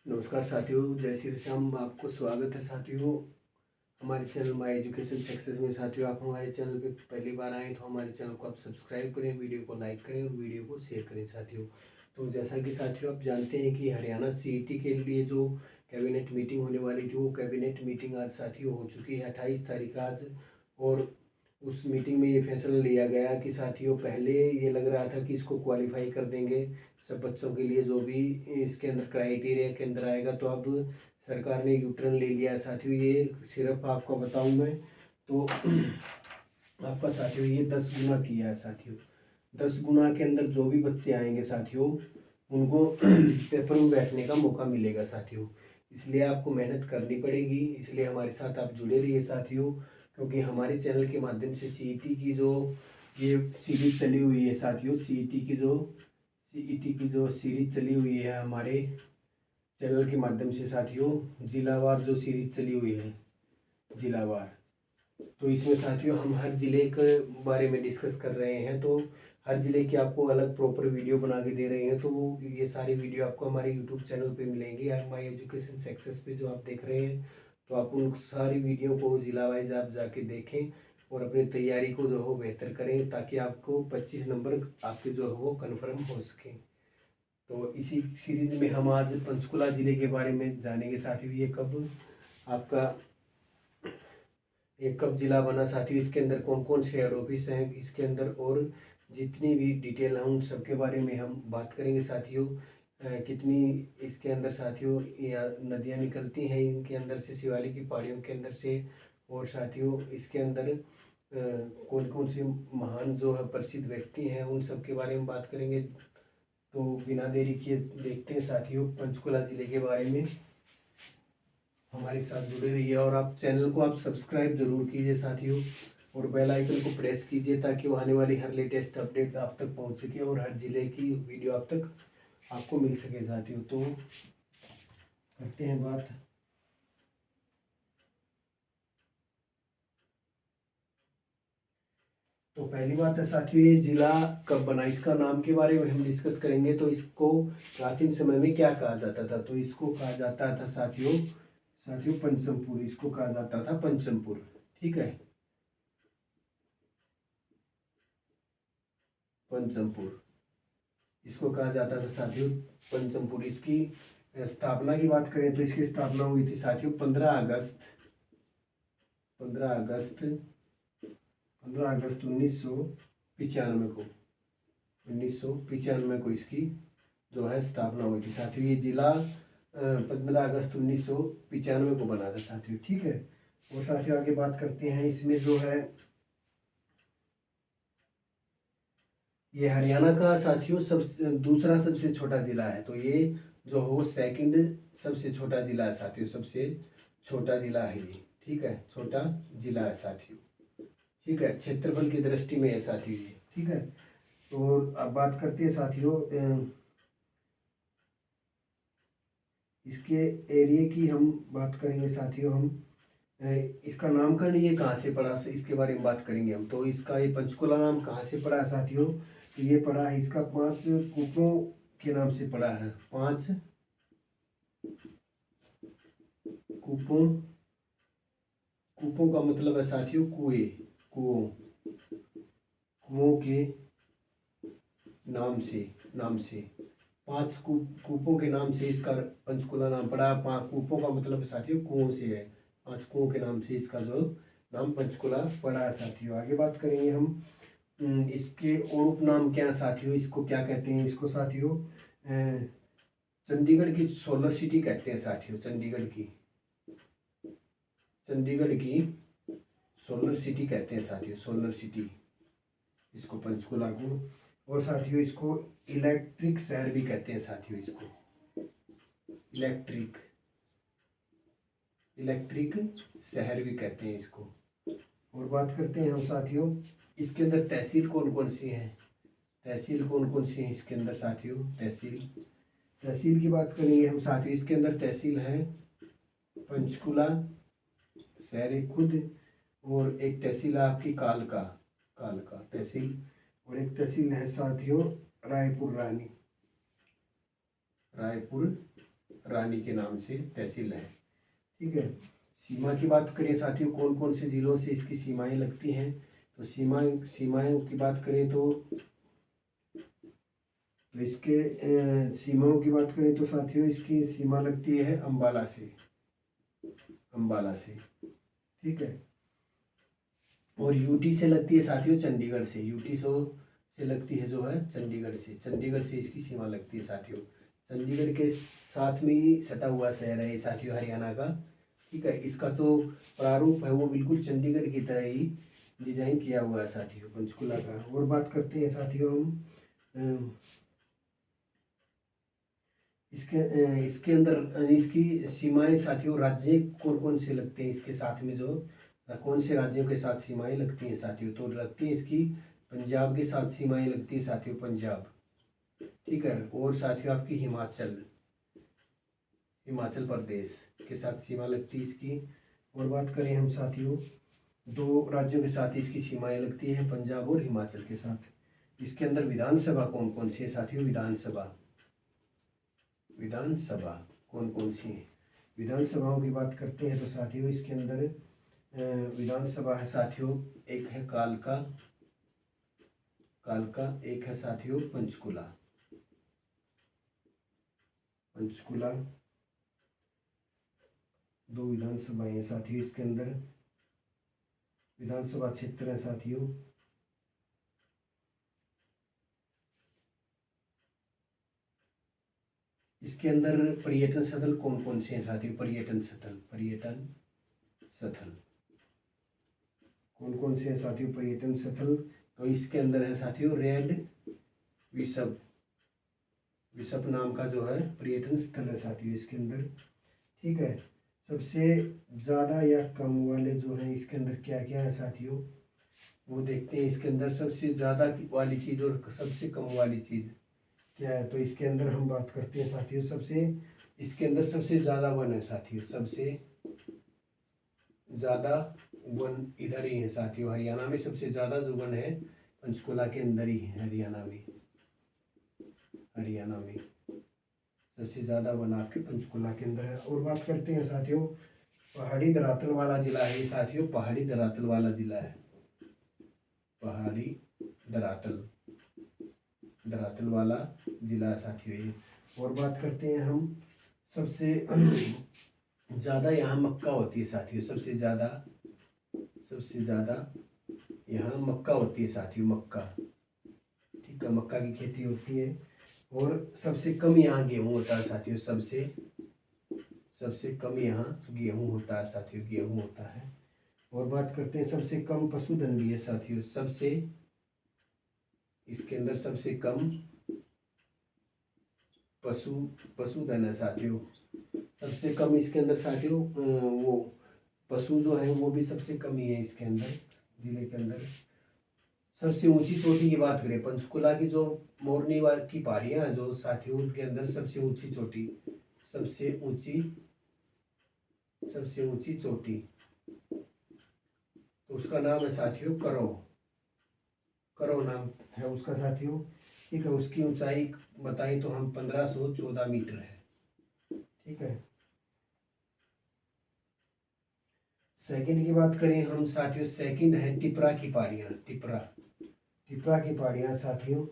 नमस्कार साथियों, जय श्री श्याम। आपको स्वागत है साथियों हमारे चैनल माय एजुकेशन सक्सेस में। साथियों, आप हमारे चैनल पे पहली बार आए तो हमारे चैनल को आप सब्सक्राइब करें, वीडियो को लाइक करें और वीडियो को शेयर करें। साथियों, तो जैसा कि साथियों आप जानते हैं कि हरियाणा सीईटी के लिए जो कैबिनेट मीटिंग होने वाली थी, वो कैबिनेट मीटिंग आज साथियों हो चुकी है 28 तारीख आज। और उस मीटिंग में ये फैसला लिया गया कि साथियों, पहले ये लग रहा था कि इसको क्वालिफाई कर देंगे सब बच्चों के लिए जो भी इसके अंदर क्राइटेरिया के अंदर आएगा, तो अब सरकार ने यू टर्न ले लिया है साथियों। ये सिर्फ आपको बताऊं मैं तो आपका साथियों ये 10 गुना किया है साथियों। 10 गुना के अंदर जो भी बच्चे आएंगे साथियों, उनको पेपर में बैठने का मौका मिलेगा साथियों। इसलिए आपको मेहनत करनी पड़ेगी, इसलिए हमारे साथ आप जुड़े रहिए साथियों, क्योंकि हमारे चैनल के माध्यम से सीईटी की जो ये सीरीज चली हुई है साथियों, सीईटी की जो सीरीज चली हुई है हमारे चैनल के माध्यम से साथियों, जिलावार जो सीरीज चली हुई है जिलावार, तो इसमें साथियों हम हर ज़िले के बारे में डिस्कस कर रहे हैं। तो हर ज़िले की आपको अलग प्रॉपर वीडियो बना के दे रहे हैं, तो वो ये सारी वीडियो आपको हमारे यूट्यूब चैनल पे मिलेंगी, माय एजुकेशन सक्सेस पे जो आप देख रहे हैं। तो आप उन सारी वीडियो को जिला वाइज आप जाके देखें और अपनी तैयारी को जो हो बेहतर करें, ताकि आपको 25 नंबर आपके जो है वो कन्फर्म हो सकें। तो इसी सीरीज में हम आज पंचकुला ज़िले के बारे में जानेंगे साथियों। ये कब ज़िला बना साथियों, इसके अंदर कौन कौन से हेड ऑफिस हैं इसके अंदर, और जितनी भी डिटेल है उन सब के बारे में हम बात करेंगे साथियों। कितनी इसके अंदर साथियों या नदियाँ निकलती हैं इनके अंदर से, शिवालिक की पहाड़ियों के अंदर से, और साथियों इसके अंदर कौन कौन से महान जो है प्रसिद्ध व्यक्ति हैं उन सब के बारे में बात करेंगे। तो बिना देरी किए देखते हैं साथियों पंचकुला ज़िले के बारे में। हमारे साथ जुड़े रहिए और आप चैनल को आप सब्सक्राइब जरूर कीजिए साथियों, और बेल आइकन को प्रेस कीजिए ताकि वो आने वाली हर लेटेस्ट अपडेट आप तक पहुंच सके और हर ज़िले की वीडियो आप तक आपको मिल सके साथियों। तो करते हैं बात। तो पहली बात है साथियों, ये जिला कब बना, इसका नाम के बारे में हम डिस्कस करेंगे। तो इसको प्राचीन समय में क्या कहा जाता था, तो इसको कहा जाता था साथियों पंचमपुर, इसको कहा जाता था पंचमपुर। ठीक है, पंचमपुर इसको कहा जाता था साथियों पंचमपुर। इसकी स्थापना की बात करें तो इसकी स्थापना हुई थी साथियों 15 अगस्त 1995 को 1995 को इसकी जो है स्थापना हुई थी साथियों। ये जिला 15 अगस्त 1995 को बना था साथियों। ठीक है, और साथियों आगे बात करते हैं। इसमें जो है ये हरियाणा का साथियों दूसरा सबसे छोटा जिला है। तो ये जो हो सेकंड सबसे छोटा जिला है साथियों, सबसे छोटा जिला है ये। ठीक है, छोटा जिला है साथियों। ठीक है, क्षेत्रफल की दृष्टि में है साथियों ये। ठीक है, तो अब बात करते हैं साथियों इसके एरिया की हम बात करेंगे साथियों। हम इसका नामकरण ये कहाँ से पड़ा इसके बारे में बात करेंगे हम। तो इसका ये पंचकुला नाम कहाँ से पड़ा साथियों, तो ये पड़ा है इसका 5 कूपों के नाम से पड़ा है। 5 कूपों, कूपों का मतलब है साथियों कुएं, कुओं के नाम से 5 कूपों के नाम से इसका पंचकुला नाम पड़ा। 5 कूपों का मतलब साथियों कुओं से है, 5 कुओं के नाम से इसका जो नाम पंचकुला पड़ा है साथियों। आगे बात करेंगे हम इसके और उपनाम क्या साथियों, इसको क्या कहते हैं, इसको साथियों चंडीगढ़ की सोलर सिटी कहते हैं साथियों। चंडीगढ़ की सोलर सिटी कहते हैं साथियों, सोलर सिटी इसको पंचकुला को। और साथियों इसको इलेक्ट्रिक शहर भी कहते हैं साथियों, इसको इलेक्ट्रिक शहर भी कहते हैं इसको। और बात करते हैं हम साथियों इसके अंदर तहसील कौन कौन सी हैं, इसके अंदर साथियों तहसील की बात करेंगे हम साथियों। इसके अंदर तहसील है पंचकुला, शहर खुद, और एक तहसील है आपकी कालका तहसील, और एक तहसील है साथियों रायपुर रानी के नाम से तहसील है। ठीक है, सीमा की बात करें साथियों, कौन कौन से ज़िलों से इसकी सीमाएं लगती हैं, तो सीमाओं की बात करें तो इसके सीमाओं की बात करें तो साथियों इसकी सीमा लगती है अम्बाला से, अम्बाला से। ठीक है, और यूटी से लगती है साथियों चंडीगढ़ से, यूटी से लगती है जो है चंडीगढ़ से, चंडीगढ़ से इसकी सीमा लगती है साथियों। चंडीगढ़ के साथ में ही सटा हुआ शहर है ये साथियों हरियाणा का। ठीक है, इसका जो प्रारूप है वो बिल्कुल चंडीगढ़ की तरह ही डिजाइन किया हुआ है साथियों पंचकुला का। और बात करते हैं साथियों हम इसके अंदर इसकी सीमाएं साथियों राज्य कौन कौन से लगते हैं इसके साथ में, जो कौन से राज्यों के साथ सीमाएं लगती हैं साथियों, तो लगती है इसकी पंजाब के साथ सीमाएं लगती है साथियों, पंजाब। ठीक है, और साथियों आपकी हिमाचल प्रदेश के साथ सीमा लगती है इसकी। और बात करें हम साथियों, दो राज्यों के साथ इसकी सीमाएं लगती है, पंजाब और हिमाचल के साथ। इसके अंदर विधानसभा कौन कौन सी है साथियों, विधानसभा कौन कौन सी है, विधानसभाओं की बात करते हैं तो साथियों इसके अंदर विधानसभा है साथियों, एक है कालका, एक है साथियों पंचकुला, दो विधानसभाएं हैं साथियों इसके अंदर, विधानसभा क्षेत्र है साथियों। इसके अंदर पर्यटन स्थल कौन कौन से हैं साथियों, पर्यटन स्थल कौन कौन से हैं साथियों पर्यटन स्थल, तो इसके अंदर है साथियों रेड विशप नाम का जो है पर्यटन स्थल है साथियों इसके अंदर। ठीक है, सबसे ज़्यादा या कम वाले जो हैं इसके अंदर क्या क्या है साथियों, वो देखते हैं। इसके अंदर सबसे ज़्यादा वाली चीज़ और सबसे कम वाली चीज़ क्या है, तो इसके अंदर हम बात करते हैं साथियों, इसके अंदर सबसे ज़्यादा वन है साथियों, सबसे ज़्यादा वन इधर ही है साथियों, हरियाणा में सबसे ज़्यादा जो वन है पंचकुला के अंदर ही है, हरियाणा में सबसे ज़्यादा वन आपके पंचकुला के अंदर है। और बात करते हैं साथियों, पहाड़ी धरातल वाला ज़िला है साथियों, पहाड़ी धरातल वाला ज़िला है, पहाड़ी धरातल वाला ज़िला साथियों ये। और बात करते हैं हम सबसे ज़्यादा यहाँ मक्का होती है साथियों, सबसे ज़्यादा यहाँ मक्का होती है साथियों, मक्का। ठीक है, मक्का की खेती होती है। और सबसे कम यहाँ गेहूँ होता है साथियों, सबसे कम यहाँ गेहूँ होता है साथियों, गेहूँ होता है। और बात करते हैं सबसे कम पशुधन भी है साथियों, इसके अंदर सबसे कम पशुधन है साथियों, सबसे कम इसके अंदर साथियों वो पशु जो है वो भी सबसे कम ही है इसके अंदर, जिले के अंदर। सबसे ऊंची चोटी की बात करें, पंचकुला की जो मोरनी वाल की पहाड़ियाँ हैं जो साथियों, उनके अंदर सबसे ऊंची चोटी तो उसका नाम है साथियों करो नाम है उसका साथियों। ठीक है, उसकी ऊंचाई बताएं तो हम 1514 मीटर है। ठीक है, सेकंड की बात करें हम साथियों, सेकंड है टिपरा की पहाड़ियाँ, टिपरा की पहाड़ियाँ साथियों।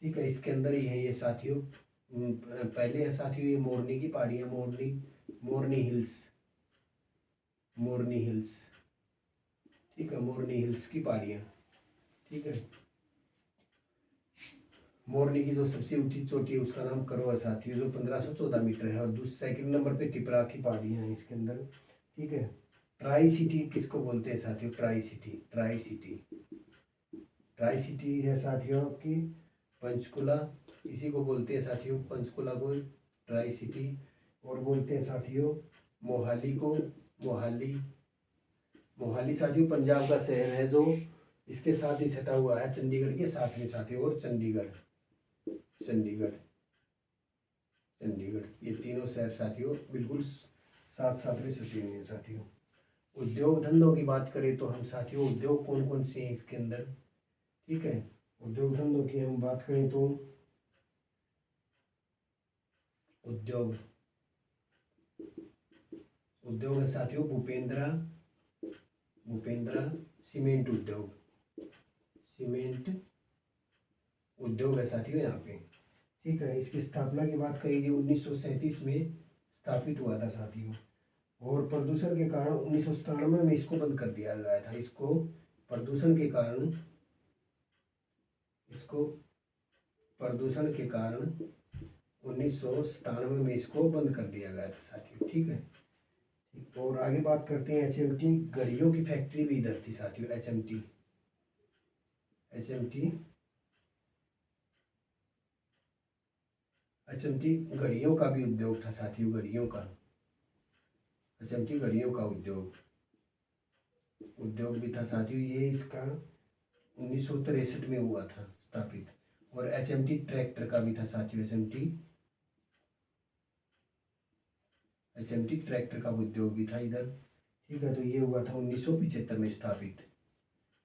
ठीक है, इसके अंदर ही है ये साथियों। पहले है साथियों ये मोरनी की पहाड़ियाँ, मोरनी हिल्स। ठीक है, मोरनी हिल्स की पहाड़ियाँ। ठीक है, मोरनी की जो सबसे ऊंची चोटी है उसका नाम करो है साथियों, जो 1514 मीटर है। और दूसरे सेकंड नंबर पे टिपरा की पहाड़ियाँ हैं इसके अंदर। ठीक है, ट्राई सिटी किसको बोलते हैं साथियों, ट्राई सिटी है साथियों आपकी पंचकुला, इसी को बोलते हैं साथियों, पंचकुला को ट्राई सिटी। और बोलते हैं साथियों मोहाली साथियों पंजाब का शहर है जो इसके साथ ही सटा हुआ है, चंडीगढ़ के साथ में साथियों। और चंडीगढ़ ये तीनों शहर साथियों बिल्कुल साथ में सटे हुए हैं साथियों। उद्योग धंधों की बात करें तो हम साथियों, उद्योग कौन कौन से हैं इसके अंदर। ठीक है, उद्योग धंधों की हम बात करें तो उद्योग है साथियों भूपेंद्रा सीमेंट उद्योग, सीमेंट उद्योग है साथियों यहाँ पे। ठीक है, इसकी स्थापना की बात करेंगे 1937 में स्थापित हुआ था साथियों, और प्रदूषण के कारण 1997 में इसको बंद कर दिया गया था। इसको प्रदूषण के कारण 1997 में इसको बंद कर दिया गया था साथियों। ठीक है, और आगे बात करते हैं एचएमटी घड़ियों की फैक्ट्री भी इधर थी साथियों। एचएमटी घड़ियों का भी उद्योग था साथियों, घड़ियों का एचएमटी घड़ियों का उद्योग भी था साथियों। ये इसका 1963 में हुआ था स्थापित। और एचएमटी ट्रैक्टर का भी था साथियों, एचएमटी ट्रैक्टर का उद्योग भी था इधर। ठीक है, तो ये हुआ था 1975 में स्थापित।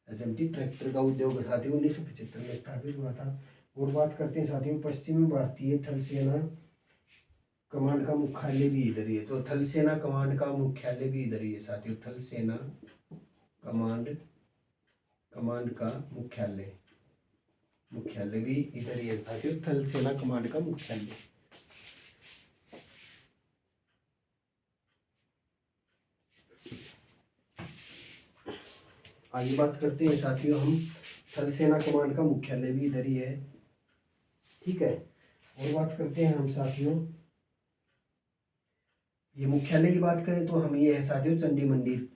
एचएमटी ट्रैक्टर का उद्योग साथियों 1975 में स्थापित हुआ था। और बात करते हैं साथियों पश्चिमी भारतीय थल सेना कमांड का मुख्यालय भी इधर ही है। तो थल सेना कमांड का मुख्यालय भी इधर ही है साथियों। थल सेना कमांड का मुख्यालय भी इधर ही है साथियों। थल सेना कमांड का मुख्यालय। आगे बात करते हैं साथियों हम, थल सेना कमांड का मुख्यालय भी इधर ही है। ठीक है, और बात करते हैं हम साथियों, ये मुख्यालय की बात करें तो हम ये है साथियों चंडी मंदिर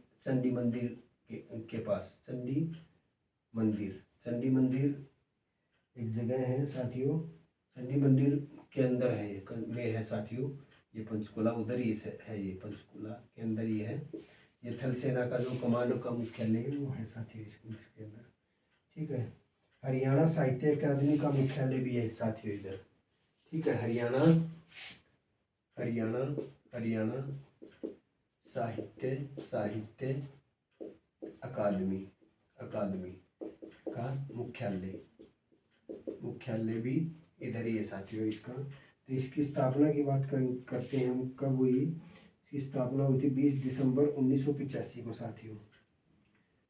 के पास। चंडी मंदिर एक जगह है साथियों, चंडी मंदिर के अंदर है में है साथियों। ये पंचकुला उधर ही है, ये पंचकुला के अंदर ही है। ये थल सेना का जो कमांडो का मुख्यालय है वो है साथियों इसके अंदर। ठीक है, हरियाणा साहित्य अकादमी का मुख्यालय भी है साथियों इधर। ठीक है, हरियाणा साहित्य अकादमी का मुख्यालय भी इधर ही है साथियों इसका। तो इसकी स्थापना की बात करते हैं हम, कब हुई? इसकी स्थापना हुई थी 20 दिसंबर 1985 को साथियों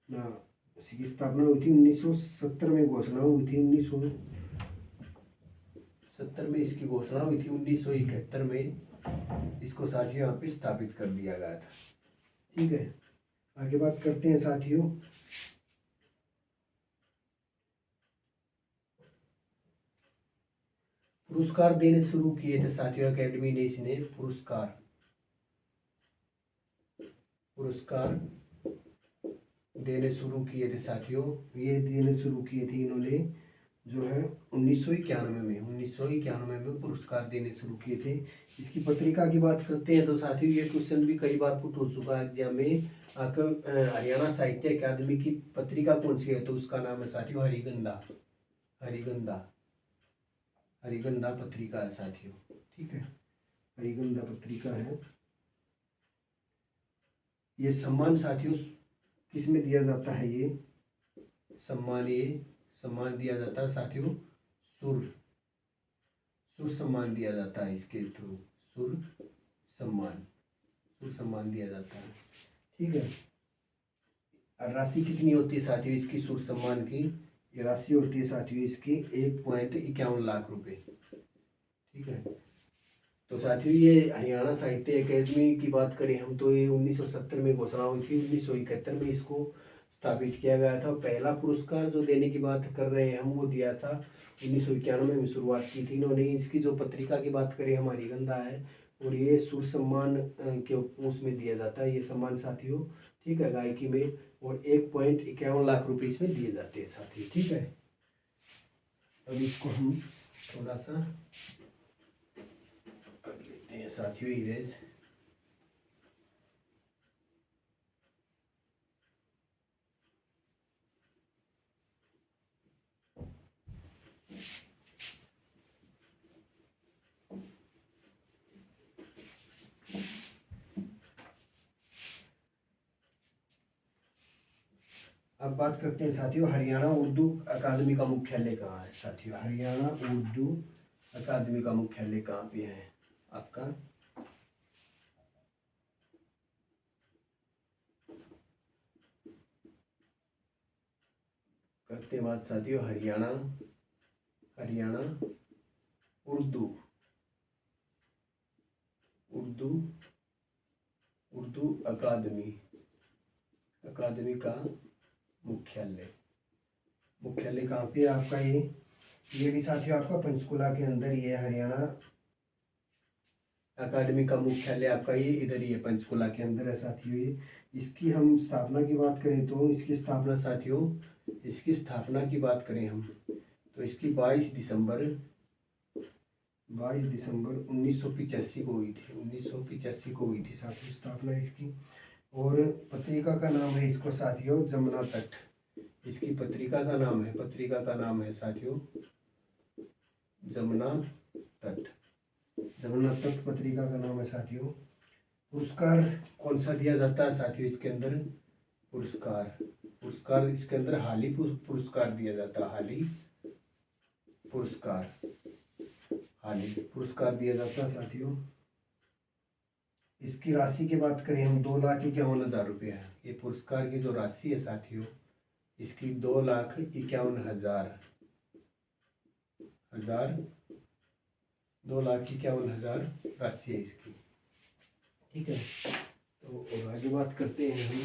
ना। इसकी स्थापना हुई थी 1970 में, घोषणा हुई थी 1970 में इसकी घोषणा हुई थी। 1971 में इसको साथियों यहाँ पे स्थापित कर दिया गया था। ठीक है, आगे बात करते हैं साथियों, पुरस्कार देने शुरू किए थे साथियों एकेडमी ने। इसने पुरस्कार देने शुरू किए थे साथियों। ये देने शुरू किए थे इन्होंने जो है 1991 में पुरस्कार देने शुरू किए थे। इसकी पत्रिका की बात करते हैं तो साथियों ये क्वेश्चन भी कई बार पुट हो चुका है एग्जाम में। हरियाणा साहित्य अकादमी की पत्रिका कौन सी है? तो उसका नाम है साथियों हरिगंधा पत्रिका है साथियों। ठीक है, हरिगंधा पत्रिका है। ये सम्मान साथियों किस में दिया जाता है? ये सम्मान दिया जाता है साथियों सुर सम्मान दिया जाता है इसके थ्रू। सुर सम्मान दिया जाता है। ठीक है, राशि कितनी होती है साथियों इसकी सुर सम्मान की? ये राशि होती है साथियों इसकी 1.51 लाख रुपए। ठीक है, तो साथियों ये हरियाणा साहित्य अकादमी की बात करें हम तो ये 1970 में घोषणा हुई थी। 1971 में इसको स्थापित किया गया था। पहला पुरस्कार जो देने की बात कर रहे हैं हम वो दिया था 1991 में शुरुआत की थी इन्होंने। इसकी जो पत्रिका की बात करें हम हरिगंधा है, और ये सुर सम्मान के उसमें दिया जाता है ये सम्मान साथियों। ठीक है, गायकी में, और 1.51 लाख रुपए इसमें दिए जाते हैं साथियों। ठीक है, अब इसको हम थोड़ा सा कर लेते हैं साथियों इरेज। अब बात करते हैं साथियों हरियाणा उर्दू अकादमी का मुख्यालय कहाँ है साथियों? हरियाणा उर्दू अकादमी का मुख्यालय कहाँ पे है आपका? करते हैं बात साथियों हरियाणा उर्दू अकादमी का मुख्यालय कहाँ पे आपका? ये भी साथियों आपका पंचकुला के अंदर ही है। हरियाणा अकादमी का मुख्यालय आपका ये इधर ही है, पंचकुला के अंदर है साथियों। ये इसकी हम स्थापना की बात करें तो इसकी स्थापना साथियों, इसकी स्थापना की बात करें हम तो इसकी 22 दिसंबर 1985 को हुई थी। 1985 को हुई थी साथियों स्थापना इसकी। और पत्रिका का नाम है इसको साथियों जमुना तट। इसकी पत्रिका का नाम है साथियों जमुना तट पत्रिका का नाम है साथियों। पुरस्कार कौन सा दिया जाता है साथियों? इसके अंदर पुरस्कार इसके अंदर हाली पुरस्कार दिया जाता है। हाली पुरस्कार दिया जाता है साथियों। इसकी राशि की बात करें हम 2,51,000 रुपये है। ये पुरस्कार की जो राशि है साथियों इसकी 2,51,000 राशि है इसकी। ठीक है, तो और आगे बात करते हैं हम।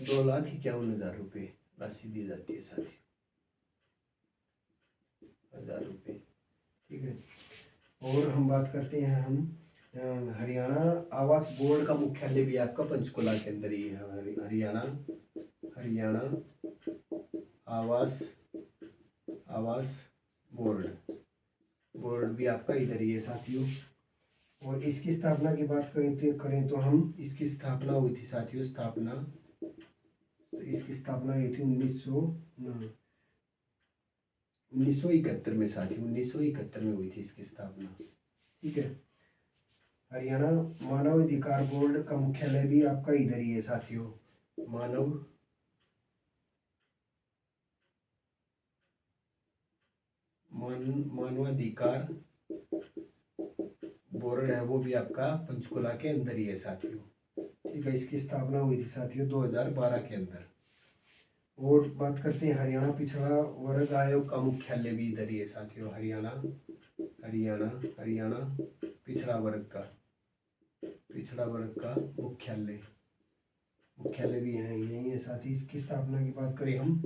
₹2,51,000 राशि दी जाती है साथियों, 1,000 रुपये। ठीक है, और हम बात करते हैं हरियाणा आवास बोर्ड का मुख्यालय भी आपका पंचकुला के अंदर ही है। हरियाणा आवास बोर्ड भी आपका इधर ही है साथियों। और इसकी स्थापना की बात करें तो हम इसकी स्थापना हुई थी साथियों। इसकी स्थापना हुई थी 1971 में साथियों। 1971 में हुई थी इसकी स्थापना। ठीक है, हरियाणा मानव अधिकार बोर्ड का मुख्यालय भी आपका इधर ही है साथियों। मानवाधिकार बोर्ड है वो भी आपका पंचकुला के अंदर ही है साथियों। ठीक है, इसकी स्थापना हुई थी साथियों 2012 के अंदर। और बात करते हैं हरियाणा पिछड़ा वर्ग आयोग का मुख्यालय भी इधर ही है साथियों। हरियाणा पिछड़ा वर्ग का मुख्यालय भी यही है साथ ही। इसकी स्थापना की बात करें हम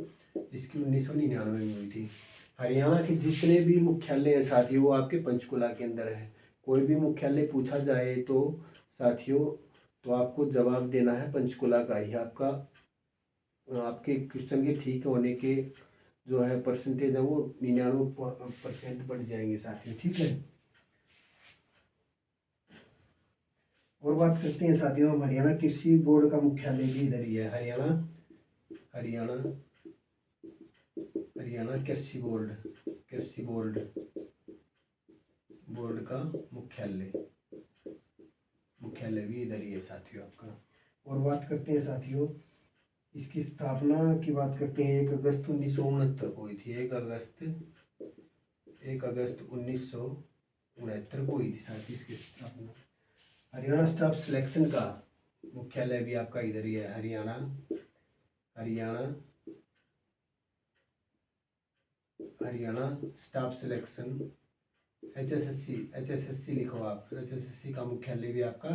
इसकी 1999 में हुई थी। हरियाणा के जितने भी मुख्यालय है साथियों वो आपके पंचकुला के अंदर है। कोई भी मुख्यालय पूछा जाए तो साथियों तो आपको जवाब देना है पंचकुला का ही। आपके क्वेश्चन के ठीक होने के जो है परसेंटेज है वो 99% बढ़ जाएंगे साथियों। ठीक है, और बात करते हैं साथियों हम हरियाणा कृषि बोर्ड का मुख्यालय भी इधर ही है। हरियाणा कृषि बोर्ड का मुख्यालय भी इधर ही है साथियों आपका। और बात करते हैं साथियों इसकी स्थापना की बात करते हैं 1 अगस्त 1969 को हुई थी। 1 अगस्त 1969 को हुई थी साथियों इसकी स्थापना। हरियाणा स्टाफ सिलेक्शन का मुख्यालय भी आपका इधर ही है। हरियाणा स्टाफ सिलेक्शन HSSC लिखो आप। HSSC का मुख्यालय भी आपका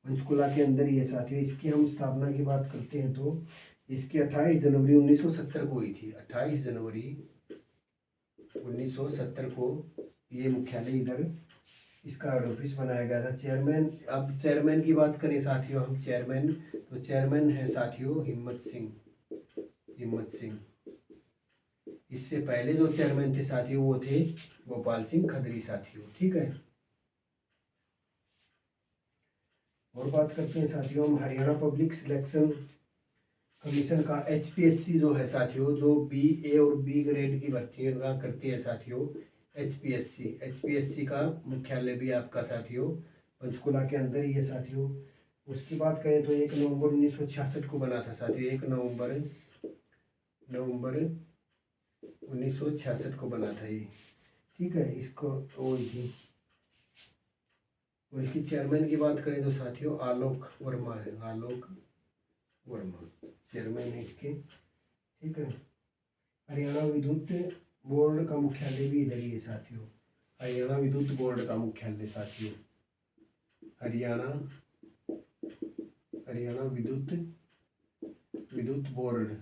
पंचकुला के अंदर ही है साथियों। इसकी हम स्थापना की बात करते हैं तो इसकी 28 जनवरी 1970 को हुई थी। 28 जनवरी 1970 को ये मुख्यालय इधर इसका हेड ऑफिस बनाया गया था। चेयरमैन, अब चेयरमैन की बात करें साथियों हम चेयरमैन है साथियों हिम्मत सिंह। इससे पहले जो चेयरमैन थे साथियों वो थे गोपाल सिंह खदरी साथियों। ठीक है, और बात करते हैं साथियों हम हरियाणा पब्लिक सिलेक्शन कमीशन का HPSC जो है साथियों, जो BA और B ग्रेड की भर्तियां करती है साथियों। HPSC का मुख्यालय भी आपका साथियों पंचकुला के अंदर ही है साथियों। उसकी बात करें तो 1 नवंबर 1966 को बना था साथियों। 1 नवंबर 1966 को बना था ये। ठीक है, इसको हुई थी और इसकी चेयरमैन की बात करें तो साथियों आलोक वर्मा है, आलोक वर्मा चेयरमैन है इसके। ठीक है, हरियाणा विद्युत बोर्ड का मुख्यालय भी इधर ही है साथियों, हरियाणा विद्युत बोर्ड का मुख्यालय साथियों, हरियाणा हरियाणा विद्युत विद्युत बोर्ड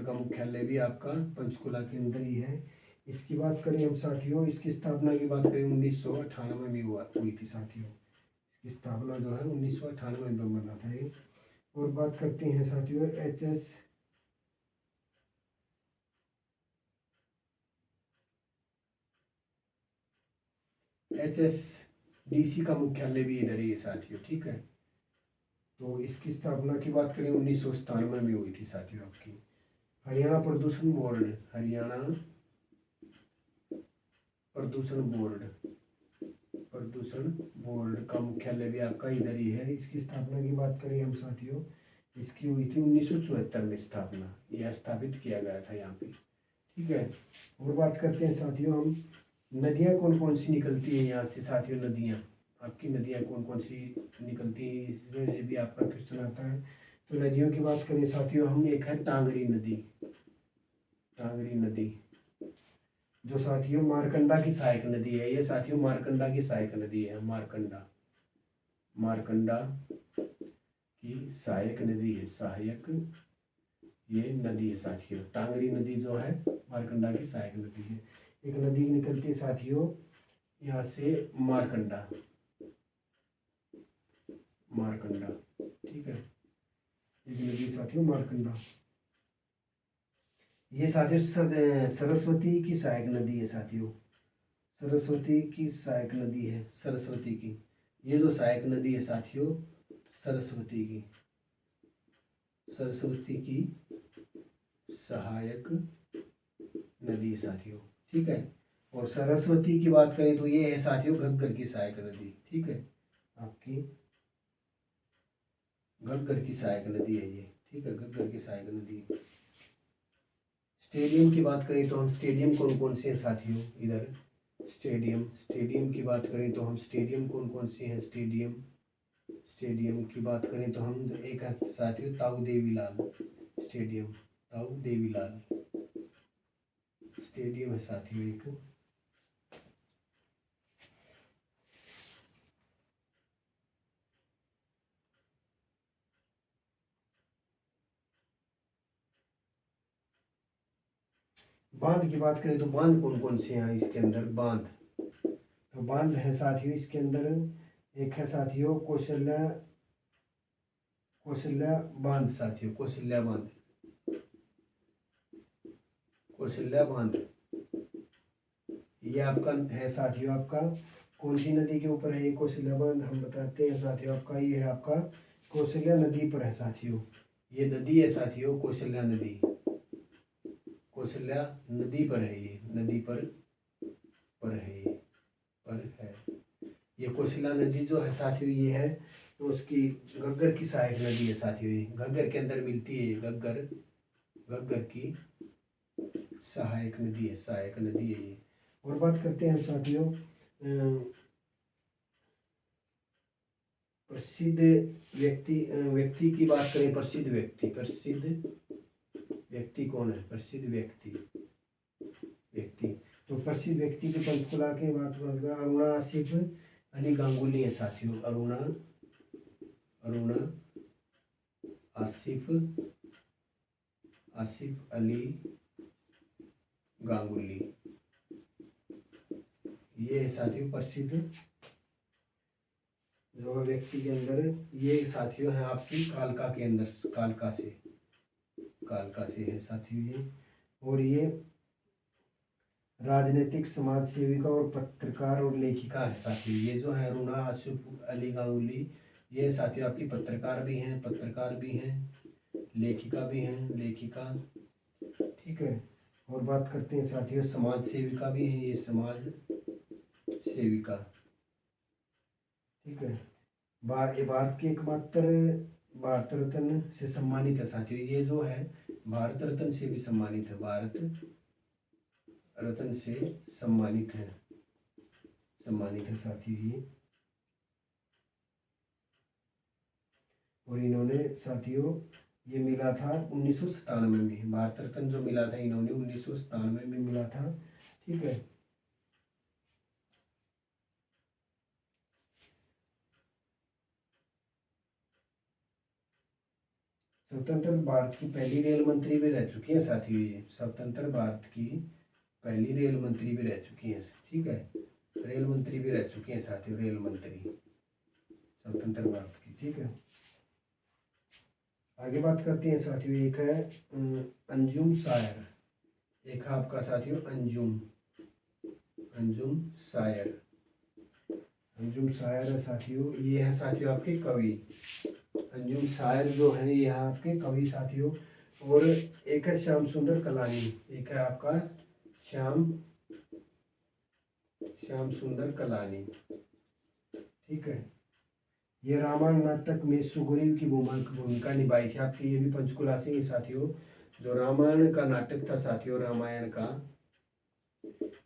का मुख्यालय भी आपका पंचकुला के अंदर ही है। इसकी बात करें हम साथियों, इसकी स्थापना की बात करें 1998 में हुई थी साथियों, इसकी स्थापना जो है 1998 में बना था ये। और बात करते हैं साथियों HSDC का मुख्यालय भी इधर ही है साथियों। ठीक है, तो इसकी स्थापना की बात करें 1997 में हुई थी साथियों आपकी। हरियाणा प्रदूषण बोर्ड, हरियाणा प्रदूषण बोर्ड का मुख्यालय भी आपका इधर ही है। इसकी स्थापना की बात करें हम साथियों, इसकी हुई थी 1974 में स्थापना, यह स्थापित किया गया था यहाँ पे। ठीक है, और बात करते हैं साथियों हम, नदियाँ कौन कौन सी निकलती है यहाँ से साथियों, नदियाँ आपकी नदियाँ कौन कौन सी निकलती है, इसमें भी आपका क्वेश्चन आता है। तो नदियों की बात करें साथियों हम, एक है टांगरी नदी जो साथियों मारकंडा की सहायक नदी है, ये साथियों मारकंडा की सहायक नदी है, मारकंडा की सहायक नदी है, सहायक ये नदी है साथियों। टांगरी नदी जो है मारकंडा की सहायक नदी है। एक नदी निकलती है साथियों यहाँ से मारकंडा, ठीक है, एक नदी साथियों मारकंडा, ये साथियों सरस्वती की सहायक नदी है साथियों, सरस्वती की सहायक नदी है, सरस्वती की, ये जो सहायक नदी है साथियों सरस्वती की सहायक नदी है साथियों। ठीक है, और सरस्वती की बात करें तो ये है साथियों घग्गर की सहायक नदी। ठीक है, आपकी घग्गर की सहायक नदी है ये। ठीक है, घग्गर की सहायक नदी। स्टेडियम की बात करें तो हम, स्टेडियम कौन कौन से हैं साथियों इधर, स्टेडियम की बात करें तो हम, स्टेडियम कौन कौन से हैं, स्टेडियम की बात करें तो हम, एक है साथियों ताऊ देवीलाल स्टेडियम, ताऊ देवीलाल स्टेडियम है साथियों एक। बांध की बात करें तो बांध कौन कौन से हैं इसके अंदर, तो बांध है साथियों इसके अंदर, एक है साथियों कौशल्या बांध साथियों, कौशल्या बांध, ये आपका है साथियों, आपका कौन सी नदी के ऊपर है ये कौशल्या बांध, हम बताते हैं साथियों आपका, ये है आपका कौशल्या नदी पर है साथियों, ये नदी है साथियों कौशल्या नदी पर है, ये नदी पर है ये कौशल्या नदी जो है साथियों, ये है तो उसकी घग्गर की सहायक नदी है साथियों, ये घग्गर के अंदर मिलती है, घग्गर की सहायक नदी है ये। और बात करते हैं साथियों प्रसिद्ध व्यक्ति की बात करें, प्रसिद्ध व्यक्ति कौन है, तो प्रसिद्ध व्यक्ति के पंचकुला के बात अरुणा आसिफ अली गांगुली है साथियों, अरुणा आसिफ अली गांगुली, ये है साथियों प्रसिद्ध जो व्यक्ति के अंदर, ये साथियों है आपकी कालका के अंदर, कालका से है साथियों ये। और ये राजनीतिक समाज सेविका और पत्रकार और लेखिका है साथियों, ये जो है अरुणा आसिफ अली गांगुली, ये साथियों आपकी पत्रकार भी हैं, लेखिका भी हैं, ठीक है। और बात करते हैं साथियों समाज सेविका भी हैं, ये समाज सेविका, ठीक है। ये भारत के एकमात्र भारत रत्न से सम्मानित है साथियों, ये जो है भारत रत्न से भी सम्मानित है, भारत रत्न से सम्मानित है सम्मानित है साथियों ये। और इन्होंने साथियों ये मिला था 1997 में, भारत रत्न जो मिला था इन्होंने 1997 में मिला था। ठीक है। स्वतंत्र भारत की पहली रेल मंत्री भी रह चुकी हैं साथियों ये, स्वतंत्र भारत की पहली रेल मंत्री भी रह चुकी हैं। ठीक है, रेल मंत्री भी रह चुकी हैं साथियों, रेल मंत्री स्वतंत्र भारत की। ठीक है, आगे बात करते हैं साथियों। एक है अंजुम शायर, एक है आपका साथियों अंजुम शायर। अंजुम शायर है साथियों, ये है साथियों आपके कवि। अंजुम शायर जो है ये आपके कवि साथियों। और एक है श्याम सुंदर कलानी, एक है आपका श्याम सुंदर कलानी। ठीक है, ये रामायण नाटक में सुग्रीव की भूमिका निभाई थी आपकी, ये भी पंचकुला से ही साथियों। जो रामायण का नाटक था साथियों, रामायण का,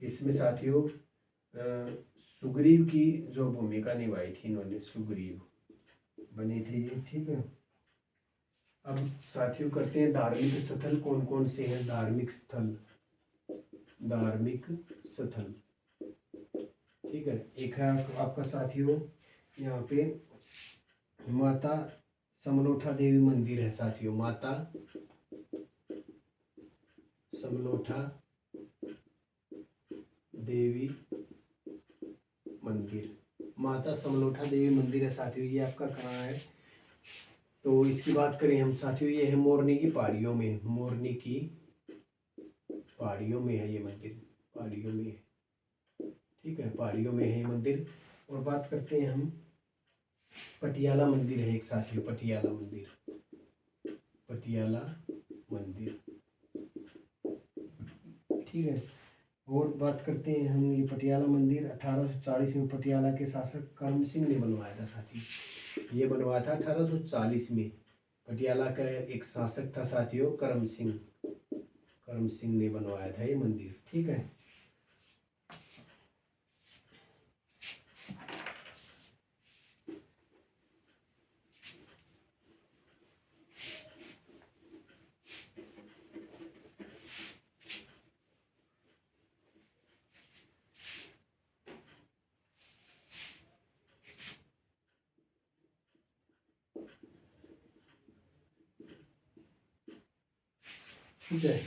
इसमें साथियों सुग्रीव की जो भूमिका निभाई थी इन्होंने, सुग्रीव बने थे ये। ठीक है, अब साथियों करते हैं धार्मिक स्थल कौन कौन से हैं। धार्मिक स्थल ठीक है, एक है आपका साथियों यहाँ पे माता समलोठा देवी मंदिर है साथियों, माता समलोठा देवी मंदिर, माता समलोठा देवी मंदिर है साथियों। ये आपका कहाँ है, तो इसकी बात करें हम साथियों, ये है मोरनी की पहाड़ियों में, मोरनी की पहाड़ियों में है ये मंदिर, पहाड़ियों में है। ठीक है, पहाड़ियों में है ये मंदिर। और बात करते हैं हम पटियाला मंदिर है एक साथियों, पटियाला मंदिर। ठीक है, और बात करते हैं हम ये पटियाला मंदिर 1840 में पटियाला के शासक करम सिंह ने बनवाया था साथियों। ये बनवाया था 1840 में, पटियाला का एक शासक था साथियों करम सिंह ने बनवाया था ये मंदिर। ठीक है, ठीक है।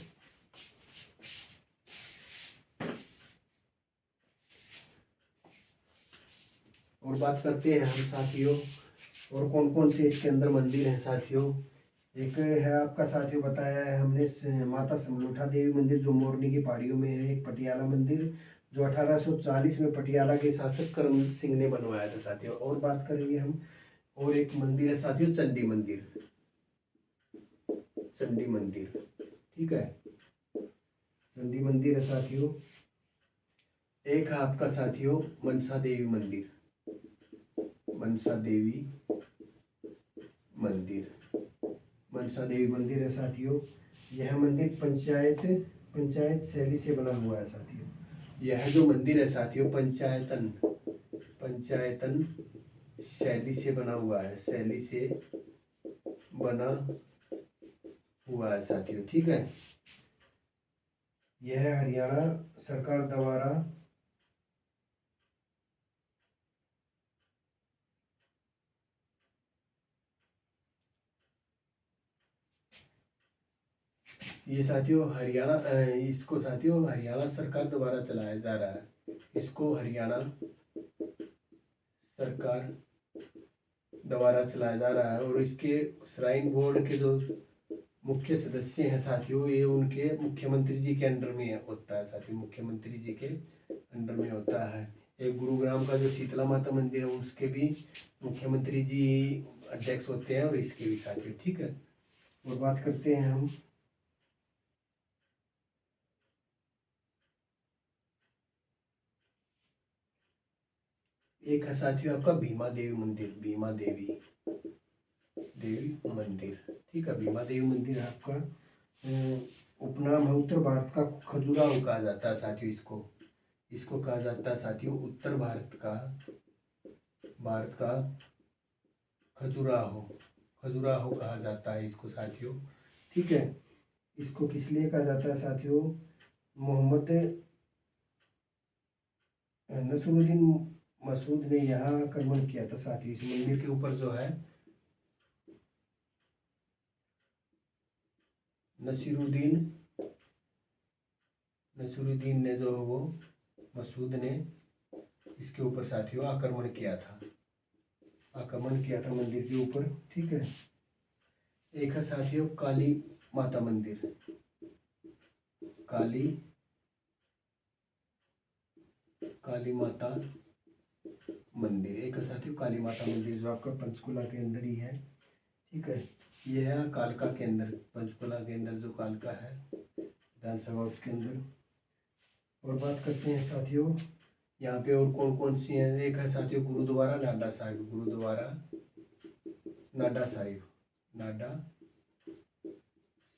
और बात करते हैं हम साथियों और कौन कौन से इसके अंदर मंदिर हैं साथियों। एक है आपका साथियों बताया है हमने माता समलोठा देवी मंदिर जो मोरनी की पहाड़ियों में है। एक पटियाला मंदिर जो 1840 में पटियाला के शासक करम सिंह ने बनवाया था साथियों। और बात करेंगे हम, और एक मंदिर है साथियों चंडी मंदिर। ठीक है, चंडी मंदिर है साथियों। एक है आपका साथियों मनसा देवी मंदिर है साथियों। यह मंदिर पंचायत शैली से बना हुआ है साथियों। यह जो मंदिर है साथियों पंचायतन शैली से बना हुआ है, साथियों। ठीक है, यह हरियाणा सरकार द्वारा ये साथियों इसको साथियों हरियाणा सरकार द्वारा चलाया जा रहा है। इसको हरियाणा सरकार द्वारा चलाया जा रहा है। और इसके श्राइन बोर्ड के जो मुख्य सदस्य हैं साथियों, ये उनके मुख्यमंत्री जी के अंडर में होता है साथियों, मुख्यमंत्री जी के अंडर में होता है। एक गुरुग्राम का जो शीतला माता मंदिर है उसके भी मुख्यमंत्री जी अध्यक्ष होते हैं, और इसके भी साथियों। ठीक है, और बात करते हैं हम एक है साथियों आपका भीमा देवी मंदिर। ठीक है, भीमा देवी मंदिर आपका उपनाम है उत्तर भारत का खजुराहो कहा जाता है साथियों इसको। इसको कहा जाता है साथियों उत्तर भारत का खजुराहो। खजुराहो कहा जाता है इसको साथियों। ठीक है, इसको किस लिए कहा जाता है साथियों? मोहम्मद नसरुद्दीन मसूद ने यहाँ आक्रमण किया था साथियों। इस मंदिर के ऊपर जो है नसीरुद्दीन ने जो वो मसूद ने इसके ऊपर साथियों आक्रमण किया था मंदिर के ऊपर। ठीक है, एक है साथियों काली माता मंदिर। काली माता मंदिर, एक है साथियों काली माता मंदिर जो आपका पंचकुला के अंदर ही है। ठीक है, ये है कालका के अंदर, पंचकुला के अंदर जो कालका है विधानसभा उसके अंदर। और बात करते हैं साथियों यहाँ पे और कौन कौन सी है। एक है साथियों गुरुद्वारा नाडा साहिब। नाडा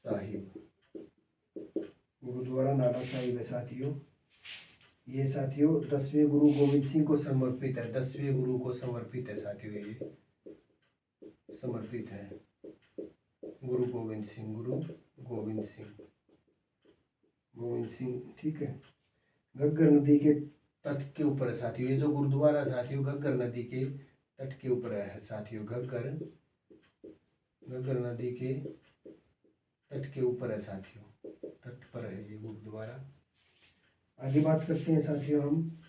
साहिब गुरुद्वारा नाडा साहिब है साथियों। ये साथियों 10वें गुरु गोविंद सिंह को समर्पित है। 10वें गुरु को समर्पित है साथियों, ये समर्पित है गुरु गोविंद सिंह। ठीक है, घग्गर नदी के तट के ऊपर है साथियों। ये जो गुरुद्वारा साथियों घग्गर नदी के तट के ऊपर है साथियों। घग्गर नदी के तट के ऊपर है साथियों, तट पर है ये गुरुद्वारा। आगे बात करते हैं साथियों हम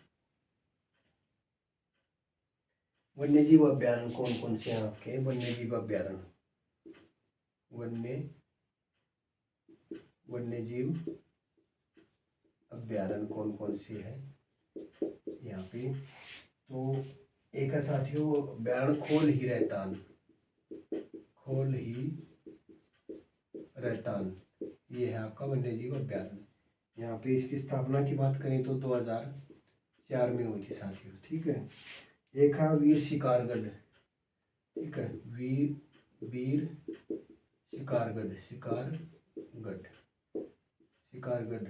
वन्यजीव अभ्यारण्य कौन कौन से हैं आपके। वन्यजीव अभ्यारण्य कौन कौन से है यहाँ पे। तो एक है साथियों अभ्यारण्य खोल ही रहतान, ये है आपका वन्यजीव अभ्यारण्य। यहाँ पे इसकी स्थापना की बात करें तो 2004 में हुई थी साथियों। ठीक है, एक है वीर शिकारगढ़। ठीक है, वीर शिकारगढ़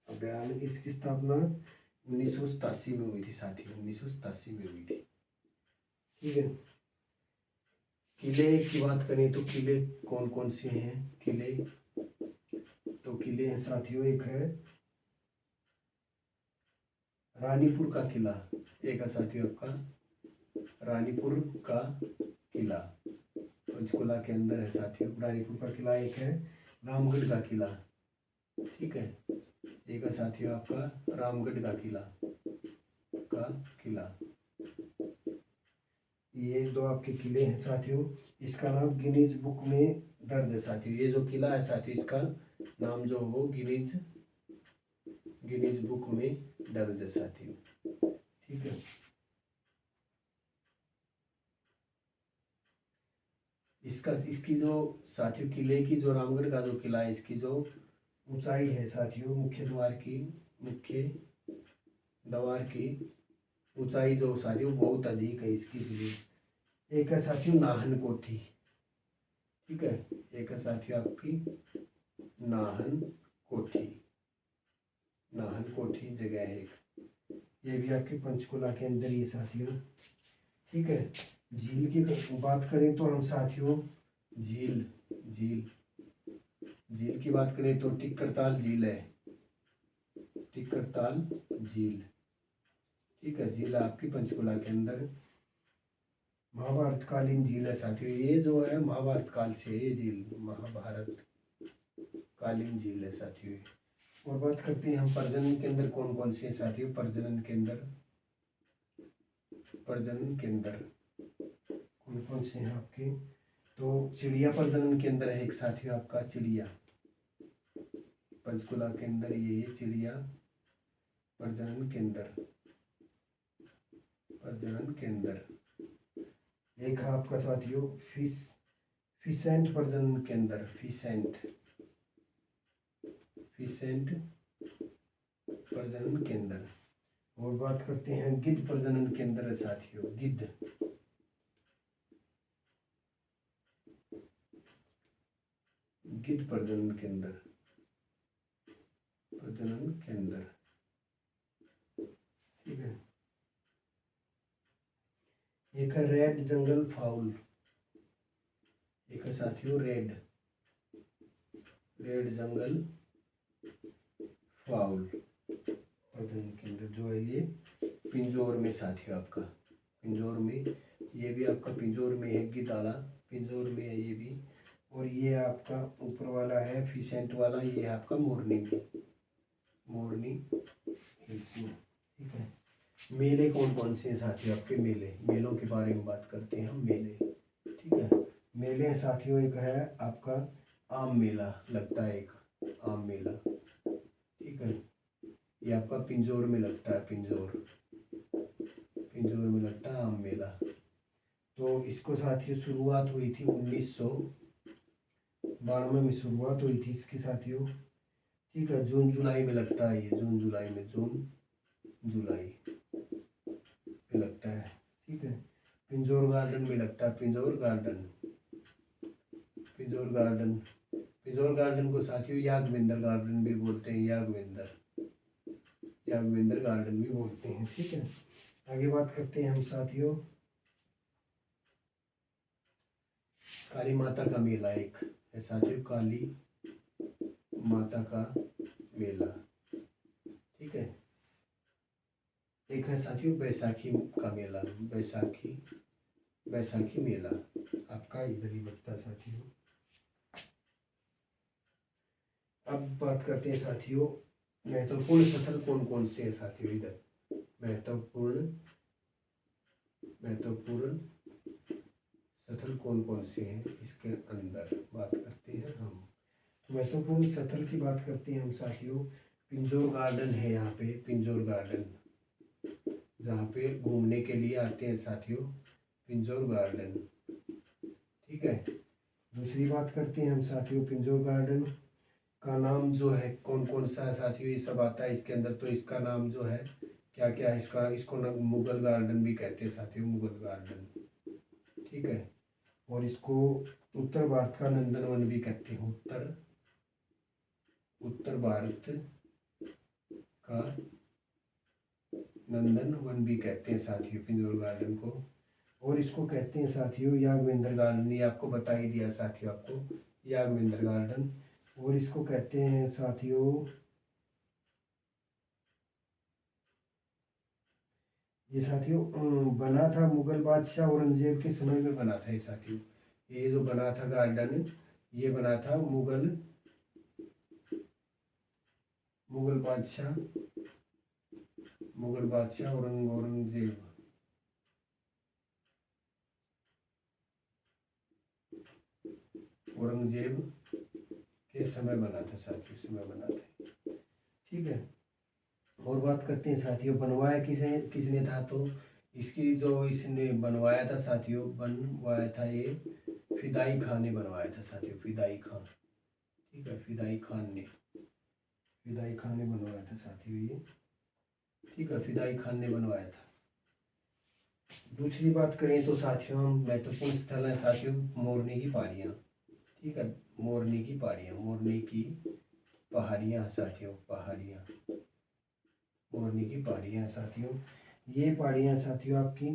अभ्यारण्य, इसकी स्थापना 1987 में हुई थी साथियों। 1987 में हुई थी। ठीक है, किले की बात करें तो किले कौन कौन से हैं। किले हैं साथियों, एक है रानीपुर का किला। एक है साथियों आपका रानीपुर का किला, पंचकुला के अंदर है साथियों रानीपुर का किला। एक है रामगढ़ का किला। ठीक है, एक है साथियों आपका रामगढ़ का किला। ये दो आपके किले हैं साथियों। इसका नाम गिनीज बुक में दर्ज है साथियों। ये जो किला है साथियों इसका नाम जो हो गिनीज बुक में दर्ज है साथियों। ठीक है, इसकी जो साथियों किले की जो रामगढ़ का जो किला है इसकी जो ऊंचाई है साथियों मुख्य द्वार की ऊंचाई जो साथियों बहुत अधिक है इसकी। एक है साथियों नाहन कोठी। ठीक है, एक है साथियों आपकी नाहन कोठी जगह है एक, ये भी आपके पंचकुला के अंदर ही है साथियों। ठीक है, झील की बात करें तो हम साथियों झील की बात करें तो टिक्करताल झील है। ठीक है, झील आपकी पंचकुला के अंदर महाभारत कालीन झील है साथियों। ये जो है महाभारत काल से ये झील महाभारत कालीन झील है साथियों। और बात करते हैं हम प्रजनन केंद्र कौन कौन से हैं साथियों। प्रजनन केंद्र कौन कौन से हैं आपके। तो चिड़िया प्रजनन केंद्र है एक साथियों आपका चिड़िया, पंचकुला के अंदर ये चिड़िया प्रजनन केंद्र। एक है आपका साथियों फिसेंट प्रजनन केंद्र। फिसेंट प्रजनन केंद्र। और बात करते हैं गिद्ध प्रजनन केंद्र है साथियों। गिद्ध प्रजनन केंद्र। एक है रेड जंगल फाउल, एक है साथियों रेड जंगल फाउल। प्रजनन केंद्र जो है ये पिंजौर में साथियों, आपका पिंजौर में, ये भी आपका पिंजौर में है, गिदाला पिंजौर में है ये भी। और ये आपका ऊपर वाला है फिसेंट वाला, ये है आपका मोरनी में, मोरनी हिल्स में। ठीक है, मेले कौन कौन से हैं साथियों आपके? मेलों के बारे में बात करते हैं हम, मेले। ठीक है, मेले हैं साथियों, एक है आपका आम मेला लगता है, एक आम मेला। ठीक है, ये आपका पिंजौर में लगता है, पिंजौर में लगता है आम मेला। तो इसको साथियों शुरुआत हुई थी 1992 में शुरुआत हुई थी इसकी साथियों। ठीक है, जून जुलाई में लगता है ये, जून जुलाई में लगता है। ठीक है, पिंजौर गार्डन में लगता है, पिंजौर गार्डन को साथियों यागवेंद्र गार्डन भी बोलते हैं, यागवेंद्र गार्डन भी बोलते हैं। ठीक है, आगे बात करते हैं हम साथियों, काली माता का मेला एक है साथियों, काली माता का मेला। ठीक है, एक है साथियों बैसाखी का मेला, बैसाखी मेला आपका इधर ही लगता है साथियों। अब बात करते हैं साथियों महत्वपूर्ण स्थल कौन कौन से हैं साथियों, इधर महत्वपूर्ण स्थल कौन कौन से हैं इसके अंदर बात करते हैं हम। महत्वपूर्ण स्थल की बात करते हैं हम साथियों, पिंजौर गार्डन है यहाँ पे, पिंजौर गार्डन जहाँ पे घूमने के लिए आते हैं साथियों, पिंजौर गार्डन। ठीक है, दूसरी बात करते हैं हम साथियों, पिंजौर गार्डन का नाम जो है कौन कौन सा है साथियों, ये सब आता है इसके अंदर। तो इसका नाम जो है क्या क्या है इसका, इसको ना मुगल गार्डन भी कहते हैं साथियों, मुगल गार्डन। ठीक है, और इसको उत्तर भारत का नंदनवन भी कहते हैं, उत्तर भारत का नंदनवन भी कहते हैं साथियों पिंजौर गार्डन को। और इसको कहते हैं साथियों यागवेंद्र गार्डन, ये आपको बता ही दिया साथियों, आपको यागवेंद्र गार्डन। और इसको कहते हैं साथियों, ये साथियों बना था मुगल बादशाह औरंगजेब के समय में बना था ये साथियों। ये जो बना था गार्डन, ये बना था मुगल बादशाह औरंगजेब के समय बना था साथियों, समय बना था। ठीक है, और बात करते हैं साथियों बनवाया किसने था। तो इसकी जो इसने बनवाया था साथियों, बनवाया था ये फिदाई खान ने बनवाया था साथियों, फिदाई खान। ठीक है, फिदाई खान ने बनवाया था साथियों ये। ठीक है, फिदाई खान ने बनवाया था। दूसरी बात करें तो साथियों हम महत्वपूर्ण स्थल है साथियों मोरनी की पहाड़ियाँ। ठीक है, मोरनी की पहाड़ियाँ साथियों, मोरनी की पहाड़ियाँ साथियों। ये पहाड़ियाँ साथियों आपकी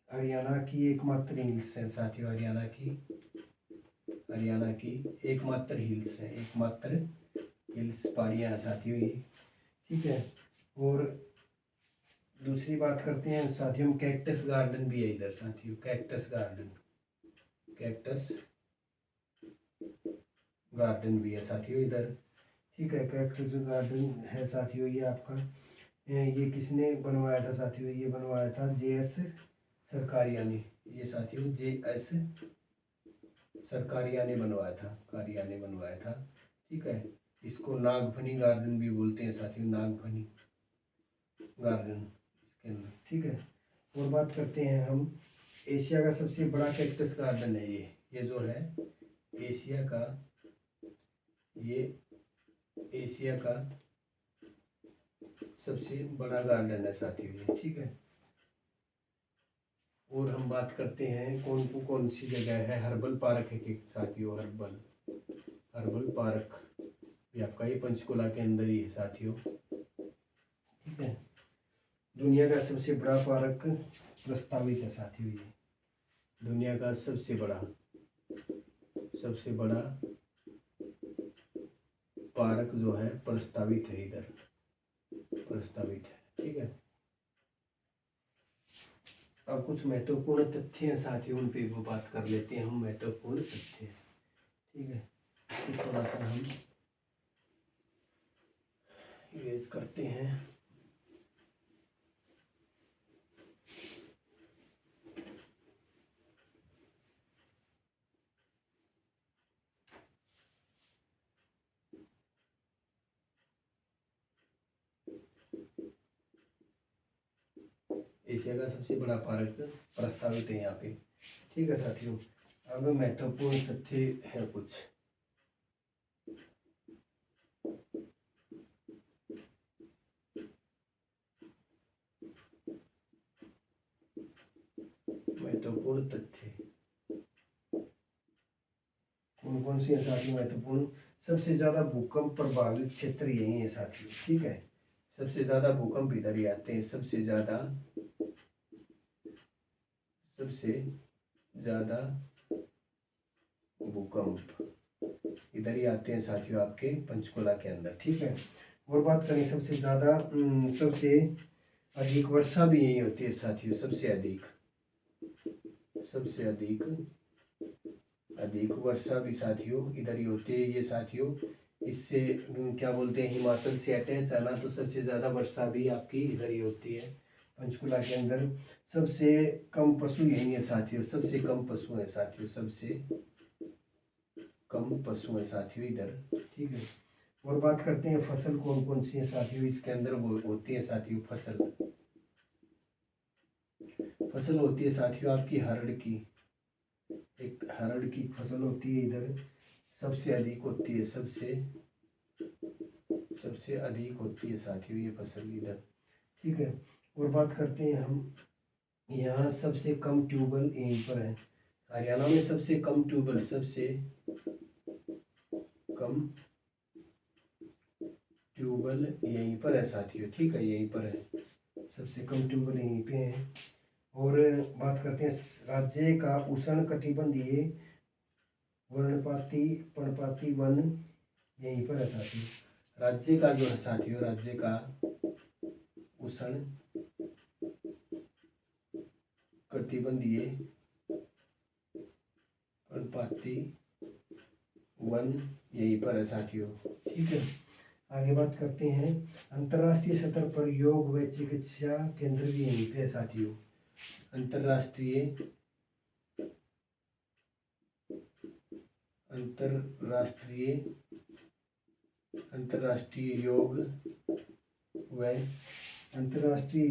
हरियाणा की एकमात्र हिल्स है साथियों, हरियाणा की एकमात्र हिल्स पहाड़ियाँ साथियों ये। ठीक है, और दूसरी बात करते हैं साथियों कैक्टस गार्डन भी है इधर साथियों, कैक्टस गार्डन भी है साथियों इधर। ठीक है, कैक्टस गार्डन है साथियों ये आपका, ये किसने बनवाया था साथियों, ये बनवाया था JS सरकारिया ने, ये साथियों JS सरकारिया ने बनवाया था। ठीक है, इसको नागफनी गार्डन भी बोलते हैं साथियों, नागफनी गार्डन इसके अंदर। ठीक है, और बात करते हैं हम एशिया का सबसे बड़ा कैक्टस गार्डन है ये जो है एशिया का सबसे बड़ा गार्डन है साथियों ये। ठीक है, और हम बात करते हैं कौन सी जगह है, हर्बल पार्क है कि साथियों, हर्बल पार्क ये आपका ये पंचकुला के अंदर ही है साथियों। ठीक है, दुनिया का सबसे बड़ा पार्क प्रस्तावित है साथियों। ये दुनिया का सबसे बड़ा पार्क जो है प्रस्तावित है, इधर प्रस्तावित है। ठीक है, अब कुछ महत्वपूर्ण तथ्य हैं साथियों, उन पे वो बात कर लेते हैं हम। महत्वपूर्ण तथ्य, ठीक है, थोड़ा सा हम इरेज करते हैं। एशिया का सबसे बड़ा पार्क प्रस्तावित है यहाँ पे। ठीक है साथियों, अब महत्वपूर्ण तथ्य है कुछ। महत्वपूर्ण तथ्य कौन कौन से हैं साथियों? महत्वपूर्ण, सबसे ज्यादा भूकंप प्रभावित क्षेत्र यही है साथियों। ठीक है, सबसे ज्यादा भूकंप इधर ही आते हैं। सबसे ज्यादा भूकंप इधर ही आते हैं साथियों, आपके पंचकुला के अंदर। ठीक है, और बात करें सबसे ज्यादा, सबसे अधिक वर्षा भी यही होती है साथियों। सबसे अधिक वर्षा भी साथियों इधर ही होती है ये साथियों। इससे क्या बोलते हैं, हिमाचल से अटैच आना, तो सबसे ज़्यादा वर्षा भी आपकी इधर ही होती है पंचकुला के अंदर। सबसे कम पशु यही है साथियों। सबसे कम पशु है साथियों, सबसे कम पशु है साथियों इधर। ठीक है, और बात करते हैं फसल कौन कौन सी है साथियों इसके अंदर। वो होती है साथियों फसल होती है साथियों आपकी हरड़ की। एक हरड़ की फसल होती है इधर, सबसे अधिक होती है। सबसे अधिक होती है साथियों ये फसल इधर। ठीक है, और बात करते हैं हम, यहाँ सबसे कम ट्यूबवेल यहीं पर है। हरियाणा में सबसे कम ट्यूबवेल यहीं पर है साथियों। ठीक है, यहीं पर है, सबसे कम ट्यूबवेल यहीं पे है। और बात करते हैं राज्य का उष्ण कटिबंधीय पर्णपाती वन यहीं पर है साथियों। राज्य का जो है साथियों, राज्य का उष्ण कटिबंधीय पर्णपाती वन यहीं पर है साथियों। ठीक है, आगे बात करते हैं, अंतर्राष्ट्रीय स्तर पर योग व चिकित्सा केंद्र भी यहीं पे है साथियों। अंतर्राष्ट्रीय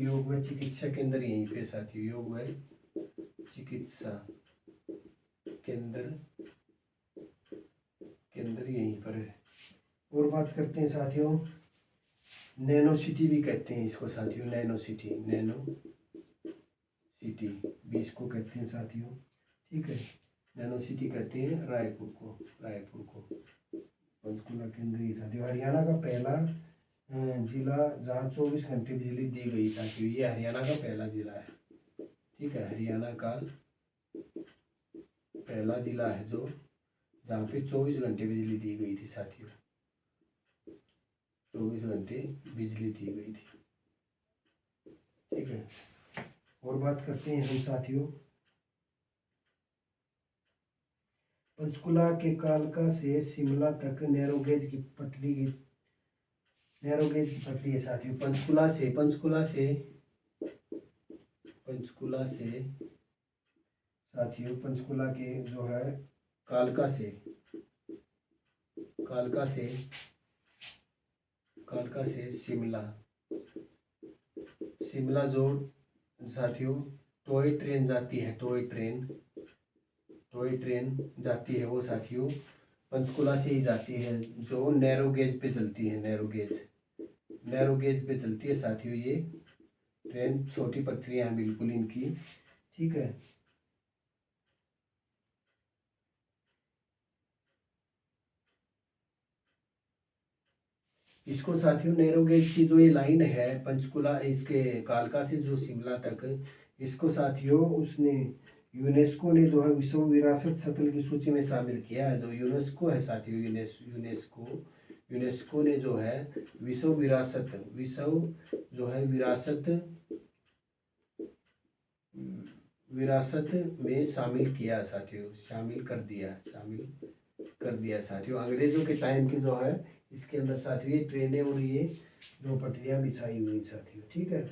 योग व चिकित्सा केंद्र यहीं पे साथियों। योग व चिकित्सा केंद्र यहीं पर है। और बात करते हैं साथियों, नैनो सिटी भी कहते हैं इसको साथियों। नैनो सिटी भी इसको कहते हैं साथियों। ठीक है, नैनो सिटी कहते हैं रायपुर को पंचकुला केंद्र ही साथियों। हरियाणा का पहला जिला जहाँ 24 घंटे बिजली दी गई साथियों, ये हरियाणा का पहला जिला है। ठीक है, हरियाणा का पहला जिला है जो जहाँ पे 24 घंटे बिजली दी गई थी साथियों। 24 घंटे बिजली दी गई थी। ठीक है, और बात करते हैं हम साथियों, पंचकुला के कालका से शिमला तक नैरोगेज की पटरी है साथियों। पंचकुला से साथियों, पंचकुला के जो है कालका से शिमला जो साथियों टॉय ट्रेन जाती है, टॉय ट्रेन जाती है वो साथियों पंचकुला से ही जाती है, जो नैरो गेज पे चलती है। नैरो गेज पे चलती है साथियों ये ट्रेन। छोटी पटरियां हैं बिल्कुल इनकी। ठीक है, इसको साथियों नैरो गेज की जो ये लाइन है पंचकुला इसके कालका से जो शिमला तक, इसको साथियों उसने यूनेस्को ने जो है विश्व विरासत स्थल की सूची में शामिल किया है। जो यूनेस्को है साथियों, यूनेस्को ने जो है विश्व जो है विरासत में शामिल किया साथियों, शामिल कर दिया साथियों। अंग्रेजों के टाइम की जो है इसके अंदर साथियों ये ट्रेनें और ये जो पटरियां बिछाई हुई साथियों। ठीक है,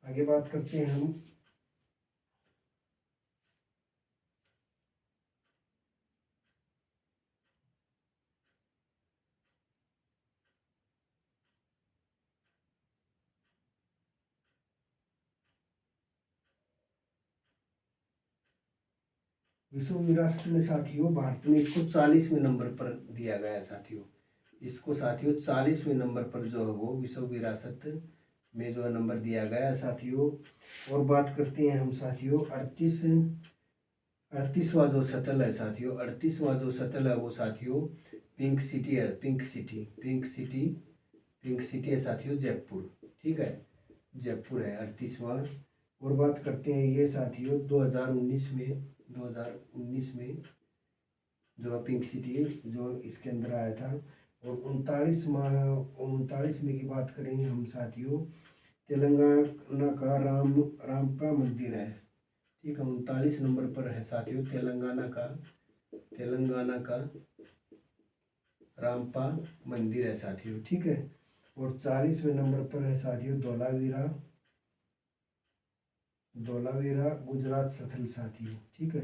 आगे बात करते हैं हम। विश्व विरासत में साथियों भारत में इसको 40वें नंबर पर दिया गया है साथियों। इसको साथियों 40वें नंबर पर जो है वो विश्व विरासत में जो है नंबर दिया गया है साथियों। और बात करते हैं हम साथियों 38वां जो शटल है साथियों, 38वां जो शटल है वो साथियों पिंक सिटी है, पिंक सिटी है साथियों जयपुर। ठीक है, जयपुर है 38वां। और बात करते हैं ये साथियों 2019 में जो पिंक सिटी जो इसके अंदर आया था। और 39 में की बात करें हम साथियों, तेलंगाना का रामपा मंदिर है। ठीक है, 39 नंबर पर है साथियों तेलंगाना का रामपा मंदिर है साथियों। ठीक है, और 40वें नंबर पर है साथियों धोलावीरा गुजरात स्थल साथियों। ठीक है,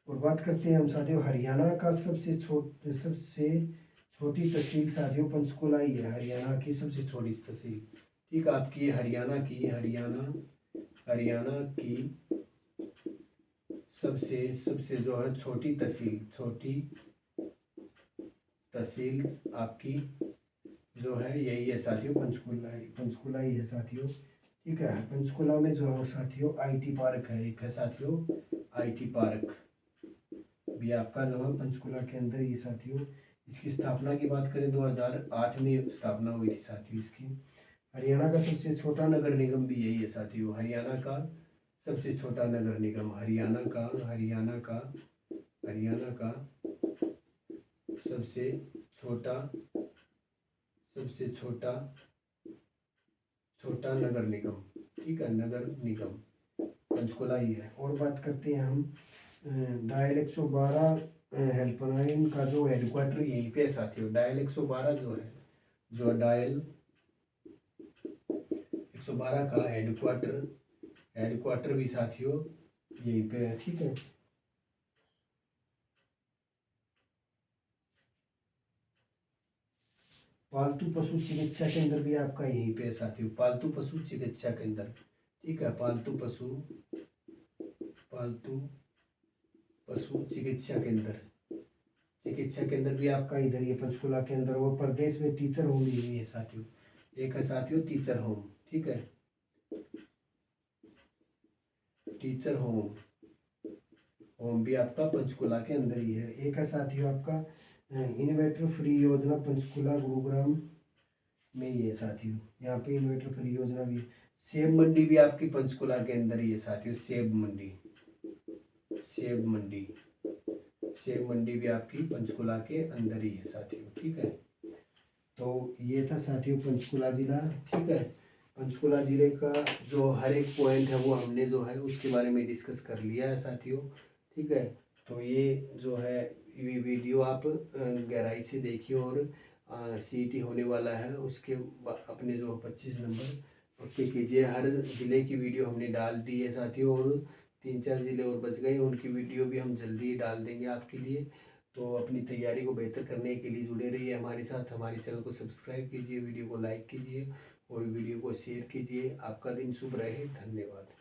और बात करते हैं हम साथियों हरियाणा का सबसे छोटी तहसील साथियों पंचकुला ही है, हरियाणा की सबसे छोटी तहसील। ठीक है, आपकी हरियाणा की सबसे जो है छोटी तहसील आपकी जो है यही है साथियों, पंचकुला ही है साथियों। ठीक है, पंचकुला में जो है साथियों आईटी पार्क है, एक है साथियों आईटी पार्क भी आपका जो है पंचकुला के अंदर ही साथियों। इसकी स्थापना की बात करें 2008 में स्थापना हुई थी साथियों इसकी। हरियाणा का सबसे छोटा नगर निगम भी यही है साथियों, हरियाणा का सबसे छोटा नगर निगम, हरियाणा का सबसे छोटा नगर निगम। ठीक है, नगर निगम पंचकुला ही है। और बात करते हैं हम डायल 112 हेल्पलाइन का जो हेडक्वार्टर यहीं पे है साथियों। डायल 112 जो डायल 112 का हेडक्वार्टर भी साथियों यहीं पे है। ठीक है, पालतू पशु चिकित्सा केंद्र भी आपका यहीं पे है साथियों, पालतू पशु चिकित्सा केंद्र। ठीक है, पालतू पशु चिकित्सा केंद्र भी आपका इधर ही है पंचकुला के अंदर। और प्रदेश में टीचर होम यही है साथियों, एक है साथियों टीचर होम। ठीक है, टीचर होम भी आपका पंचकुला के अंदर ही है। एक है साथियों आपका इन्वेटर फ्री योजना पंचकुला गुरुग्राम में ही है साथियों, यहाँ पे इन्वेटर फ्री योजना भी। सेब मंडी भी आपकी पंचकुला के अंदर ही है साथियों, सेब मंडी भी आपकी पंचकुला के अंदर ही है साथियों। ठीक है, तो ये था साथियों पंचकुला जिला। ठीक है, पंचकुला जिले का जो हर एक पॉइंट है वो हमने जो है उसके बारे में डिस्कस कर लिया है साथियों। ठीक है, तो ये जो है ये वीडियो आप गहराई से देखिए और सीईटी होने वाला है उसके अपने जो 25 नंबर पक्के कीजिए। हर ज़िले की वीडियो हमने डाल दी है साथियों, और 3-4 ज़िले और बच गए, उनकी वीडियो भी हम जल्दी ही डाल देंगे आपके लिए। तो अपनी तैयारी को बेहतर करने के लिए जुड़े रहिए हमारे साथ, हमारे चैनल को सब्सक्राइब कीजिए, वीडियो को लाइक कीजिए और वीडियो को शेयर कीजिए। आपका दिन शुभ रहे, धन्यवाद।